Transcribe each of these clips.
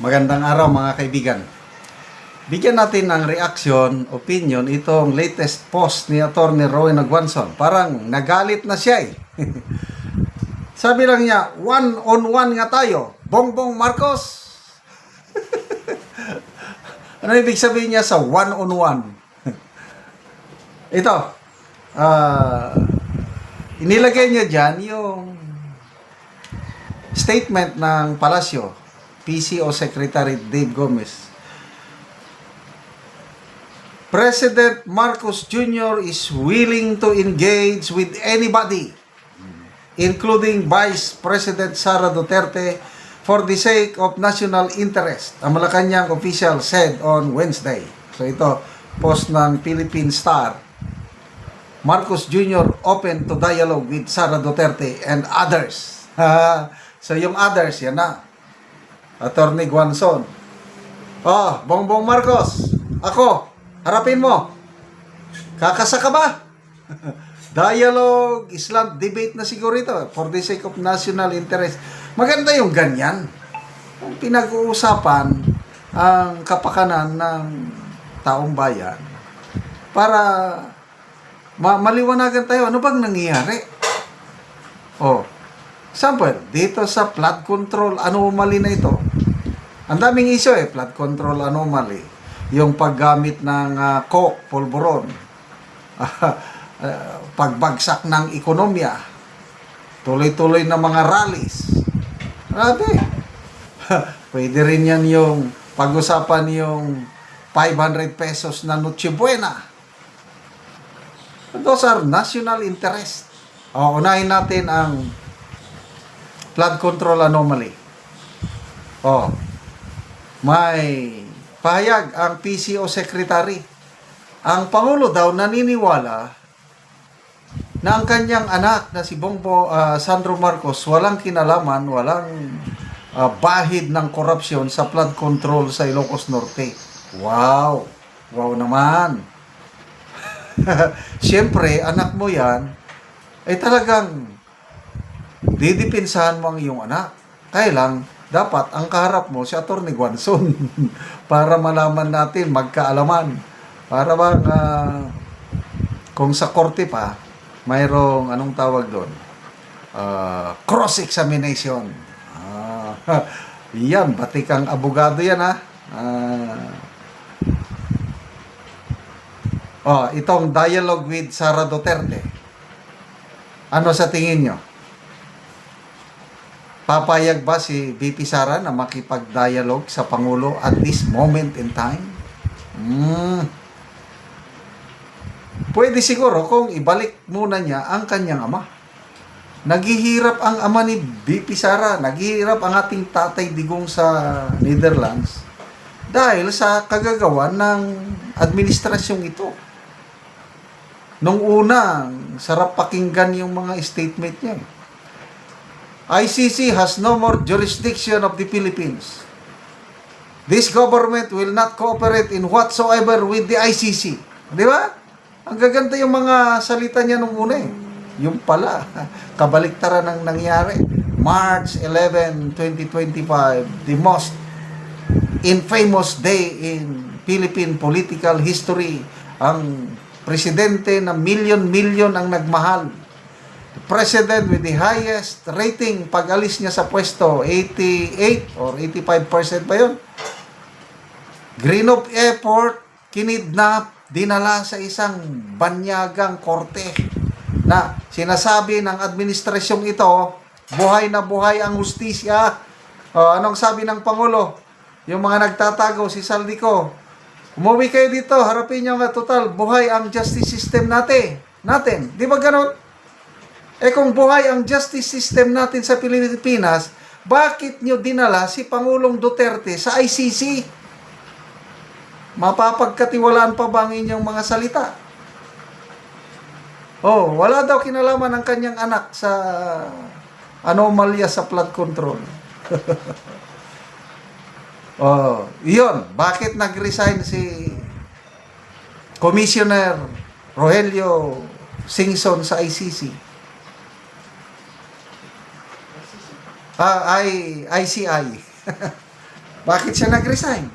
Magandang araw mga kaibigan. Bigyan natin ng reaction, opinion itong latest post ni Atty. Roy Nagwanson. Parang nagalit na siya eh. Sabi lang niya, one-on-one nga tayo. Bongbong Marcos. Ano ibig sabihin niya sa one-on-one? Ito, inilagay niya dyan yung statement ng Palasyo, PCO Secretary Dave Gomez. President Marcos Jr. is willing to engage with anybody, including Vice President Sara Duterte, for the sake of national interest. Ang Malacanang official said on Wednesday. So ito, post ng Philippine Star. Marcos Jr. open to dialogue with Sara Duterte and others. So yung others, yan na. Atty. Guanzon. Oh, Bongbong Marcos, ako, harapin mo. Kakasa ka ba? Dialogue, Islam debate na siguro ito for the sake of national interest. Maganda yung ganyan. Kung pinag-uusapan ang kapakanan ng taong bayan para maliwanagan tayo. Ano bang nangyayari? Oh, example, dito sa flood control anomaly na ito, ang daming issue flood control anomaly. Yung paggamit ng coke, pulburon, pagbagsak ng ekonomiya, tuloy-tuloy na mga rallies. Grabe. Pwede rin yan yung pag-usapan yung 500 pesos na Noche Buena. Those are national interest. Unahin natin ang flood control anomaly. May pahayag ang PCO Secretary. Ang Pangulo daw naniniwala na ang kanyang anak na si Sandro Marcos walang kinalaman, walang bahid ng korupsyon sa flood control sa Ilocos Norte. Wow! Wow naman! Siyempre, anak mo yan, ay talagang didipinsahan mo ang iyong anak. Kaya lang, dapat ang kaharap mo si Atty. Guanzon para malaman natin, magkaalaman. Para bang kung sa korte pa, mayroong anong tawag doon? Cross-examination. Yan, batikang abogado yan ha. Itong dialogue with Sara Duterte. Ano sa tingin nyo? Papayag ba si VP Sara na makipag-dialogue sa Pangulo at this moment in time? Pwede siguro kung ibalik muna niya ang kanyang ama. Naghihirap ang ama ni VP Sara, naghihirap ang ating Tatay Digong sa Netherlands dahil sa kagagawan ng administrasyong ito. Nung una, sarap pakinggan yung mga statement niya. ICC has no more jurisdiction of the Philippines. This government will not cooperate in whatsoever with the ICC. Di ba? Ang gaganda yung mga salita niya nung una eh. Yung pala, kabaliktaran ng nangyari. March 11, 2025, the most infamous day in Philippine political history. Ang presidente na milyon-milyon ang nagmahal. The president with the highest rating pag-alis niya sa pwesto, 88 or 85% ba yun? Greenhoff Airport, kinidnap, dinala sa isang banyagang korte na sinasabi ng administrasyong ito, buhay na buhay ang hustisya. Anong sabi ng Pangulo? Yung mga nagtatago, si Saldico, umuwi kayo dito, harapin nyo nga total, buhay ang justice system natin. Di ba ganun? Kung buhay ang justice system natin sa Pilipinas, bakit nyo dinala si Pangulong Duterte sa ICC? Mapapagkatiwalaan pa ba ang inyong mga salita? Wala daw kinalaman ang kanyang anak sa anomalya sa flood control. Iyon. Bakit nag-resign si Commissioner Rogelio Singson sa ICC? ICI. Bakit siya nag-resign?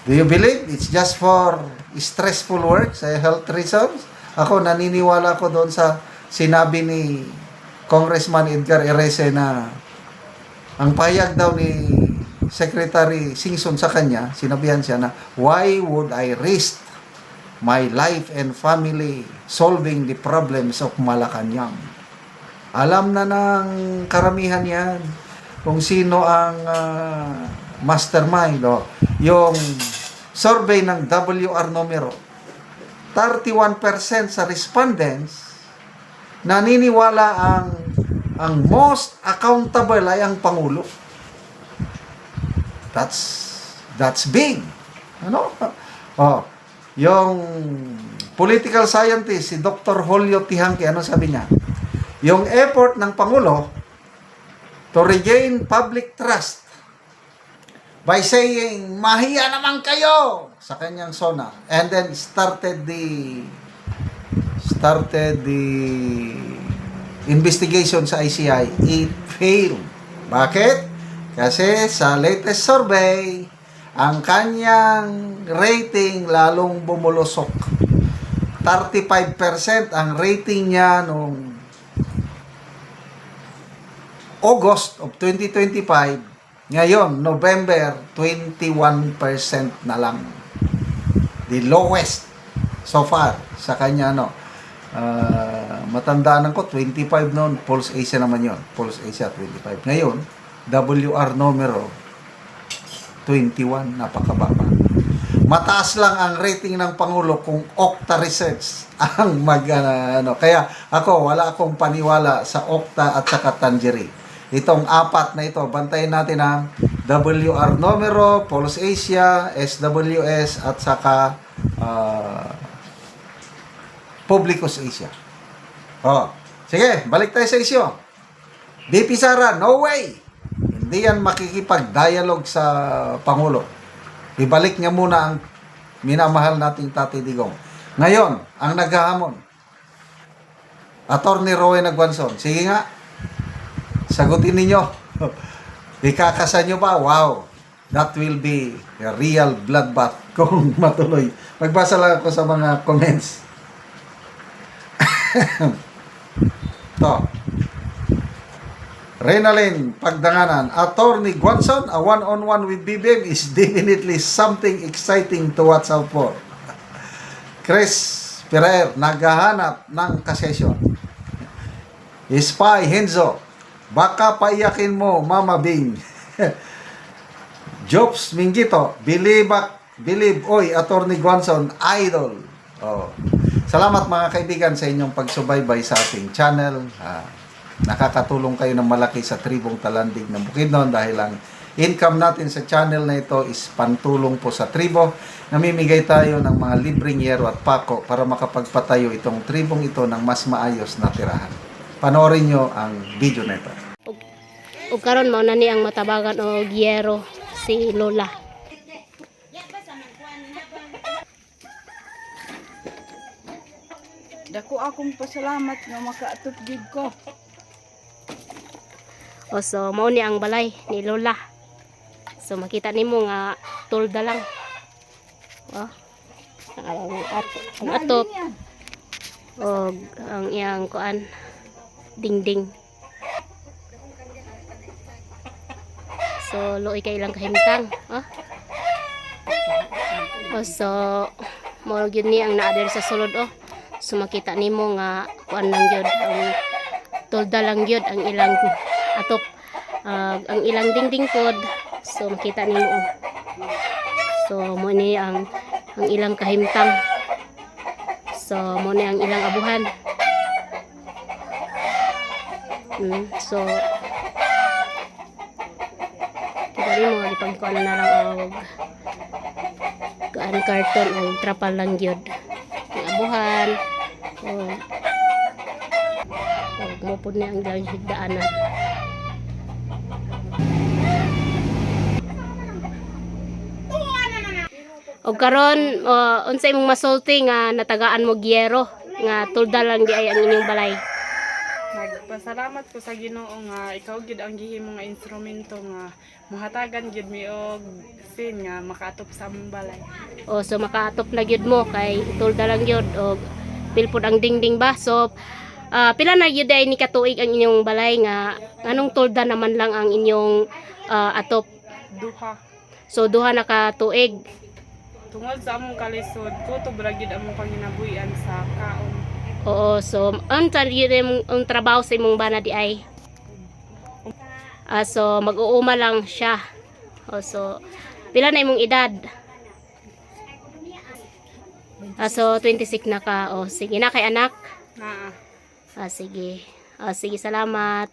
Do you believe it's just for stressful work sa health reasons? Ako, naniniwala ko doon sa sinabi ni Congressman Edgar Erese na ang payag daw ni Secretary Singson sa kanya, sinabihan siya na, why would I risk my life and family solving the problems of Malacanang? Alam na ng karamihan yan kung sino ang mastermind. Yung survey ng WR numero, 31% sa respondents naniniwala ang most accountable ay ang Pangulo. That's big. Ano? Yung political scientist si Dr. Julio Tihanque, ano sabi niya? Yung effort ng Pangulo to regain public trust by saying, mahiya naman kayo sa kanyang SONA, and then started the investigation sa ICI, it failed. Bakit? Kasi sa latest survey, ang kanyang rating lalong bumulusok. 35% ang rating niya noong August of 2025. Ngayon, November, 21% na lang. The lowest so far sa kanya, matandaan ko, 25 noon, Pulse Asia naman yon. Pulse Asia, 25. Ngayon, WR numero, 21, napakababa. Mataas lang ang rating ng Pangulo kung Okta Research ang Kaya ako, wala akong paniwala sa Okta at saka Tangerine. Itong apat na ito, bantayin natin ang WR numero, Pulse Asia, SWS, at saka Publicus Asia. Sige, balik tayo sa isyo. BP Sara, no way! Hindi yan makikipag-dialogue sa Pangulo. Ibalik niya muna ang minamahal nating Tati Digong. Ngayon, ang naghahamon, Attorney Rowen Aguanson, sige nga, sagutin ninyo. Ikakasan nyo ba? Wow. That will be a real bloodbath kung matuloy. Magbasa lang ako sa mga comments. To. Reynalyn Pagdanganan, Attorney Guanson, a one-on-one with BBM is definitely something exciting to watch out for. Chris Ferrer, naghahanap ng kasesyon. Spy Henzo, baka paiyakin mo, Mama Bing. Jobs Mingito, believe, oy, Attorney Guanson, idol. Salamat mga kaibigan sa inyong pagsubaybay sa ating channel. Nakakatulong kayo ng malaki sa tribong Talandig ng Bukidnon dahil ang income natin sa channel na ito is pantulong po sa tribo. Namimigay tayo ng mga libreng yero at pako para makapagpatayo itong tribong ito ng mas maayos na tirahan. Panoorin nyo ang video na ito. O karon mao na ni ang matabagan o yero si Lola. Dako akong pasalamat nga makaatop gid ko. O so mao ni ang balay ni Lola. So makita nimo nga tolda lang. Ang atop. O ang iyang kuan dingding. So luoy kay ilang kahimtang, so mo gyud ni ang naa sa sulod So makita nimo nga kuan lang gyud ang tolda lang gyud ang ilang atop, ang ilang dingding pod. So makita nimo So mo ni ang ilang kahimtang. So mo ni ang ilang abuhan. So kita mo gipangkuan na lang og kuan karton o trapal lang gyud ang abuhan. Mo pud ni ang higdaanan. Og karon unsa imong masulti nga natagaan mo giyero nga tulda lang di ay ang inyong balay? Pasalamat ko sa Ginoo nga ikaw gid ang gihimo nga instrumento nga mohatagan gid mi og sin nga makaatop sa among balay. O so makaatop na gyud mo kay tulda lang gyud og pilpod ang dingding ba. So pila na gyud ay ni katuig ang inyong balay nga anong tulda naman lang ang inyong atop. Duha. So duha na ka tuig. Tungod sa among kalisod, kutob ra gid among panginabuhian sa kaon. Oo, so ang trabaho sa imong bana di ay. So mag-uuma lang siya. So pila na imong edad? So 26 na ka. Sige na kay anak. Naa. Sige. Sige, salamat.